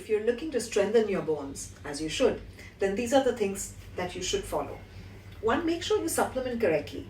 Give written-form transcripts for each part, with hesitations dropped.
if you're looking to strengthen your bones, as you should, then these are the things that you should follow. One, make sure you supplement correctly.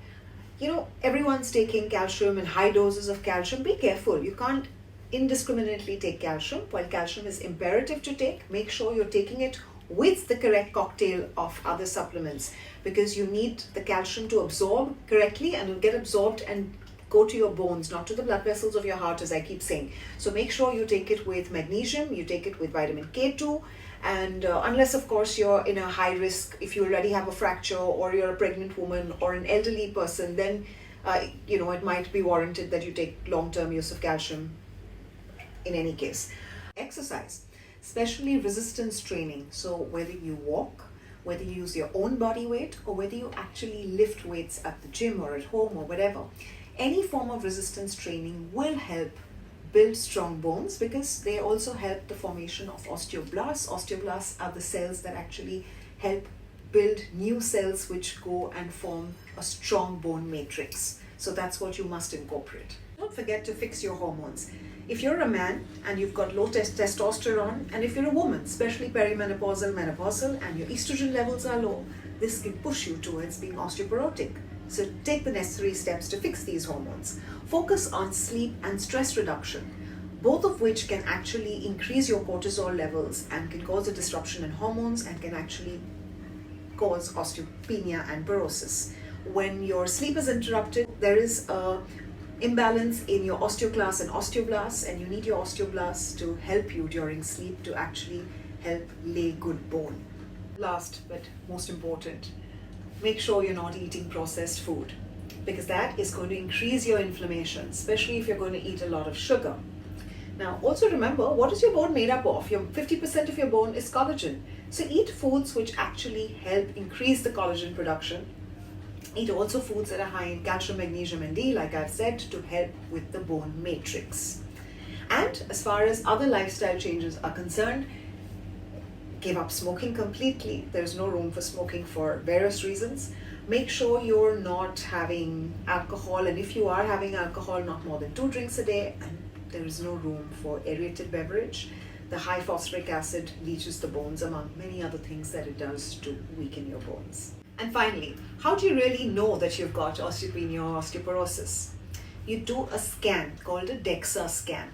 Everyone's taking calcium in high doses of calcium. Be careful. You can't indiscriminately take calcium. While calcium is imperative to take, make sure you're taking it with the correct cocktail of other supplements, because you need the calcium to absorb correctly, and it'll get absorbed and go to your bones, not to the blood vessels of your heart, as I keep saying. So make sure you take it with magnesium, you take it with vitamin K2, and unless of course you're in a high risk, if you already have a fracture or you're a pregnant woman or an elderly person, then it might be warranted that you take long-term use of calcium in any case. Exercise, especially resistance training. So whether you walk, whether you use your own body weight, or whether you actually lift weights at the gym or at home or whatever, any form of resistance training will help build strong bones, because they also help the formation of osteoblasts. Osteoblasts are the cells that actually help build new cells which go and form a strong bone matrix. So that's what you must incorporate. Don't forget to fix your hormones. If you're a man and you've got low testosterone, and if you're a woman, especially perimenopausal, menopausal, and your estrogen levels are low, this can push you towards being osteoporotic. So take the necessary steps to fix these hormones. Focus on sleep and stress reduction, both of which can actually increase your cortisol levels and can cause a disruption in hormones and can actually cause osteopenia and porosis. When your sleep is interrupted, there is a imbalance in your osteoclasts and osteoblasts, and you need your osteoblasts to help you during sleep to actually help lay good bone. Last but most important, make sure you're not eating processed food, because that is going to increase your inflammation, especially if you're going to eat a lot of sugar. Now, also remember, what is your bone made up of? 50% of your bone is collagen. So eat foods which actually help increase the collagen production. Eat also foods that are high in calcium, magnesium, and D, like I've said, to help with the bone matrix. And as far as other lifestyle changes are concerned, give up smoking completely. There's no room for smoking for various reasons. Make sure you're not having alcohol, and if you are having alcohol, not more than 2 drinks a day, and there is no room for aerated beverage. The high phosphoric acid leaches the bones, among many other things that it does to weaken your bones. And finally, how do you really know that you've got osteopenia or osteoporosis? You do a scan called a DEXA scan.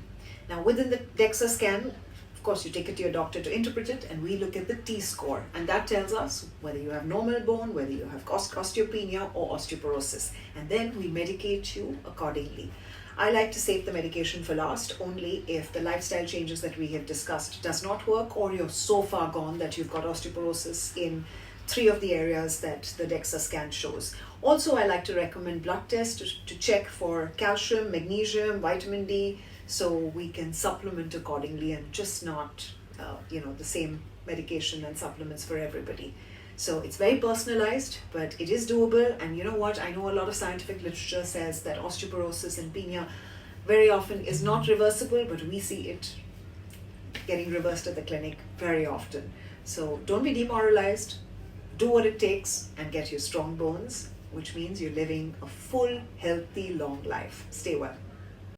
Now, within the DEXA scan, of course, you take it to your doctor to interpret it, and we look at the T-score, and that tells us whether you have normal bone, whether you have osteopenia or osteoporosis, and then we medicate you accordingly. I like to save the medication for last, only if the lifestyle changes that we have discussed does not work, or you're so far gone that you've got osteoporosis in 3 of the areas that the DEXA scan shows. Also, I like to recommend blood tests to check for calcium, magnesium, vitamin D, so we can supplement accordingly and just not, the same medication and supplements for everybody. So it's very personalized, but it is doable. And you know what? I know a lot of scientific literature says that osteoporosis and penia very often is not reversible, but we see it getting reversed at the clinic very often. So don't be demoralized. Do what it takes and get your strong bones, which means you're living a full, healthy, long life. Stay well.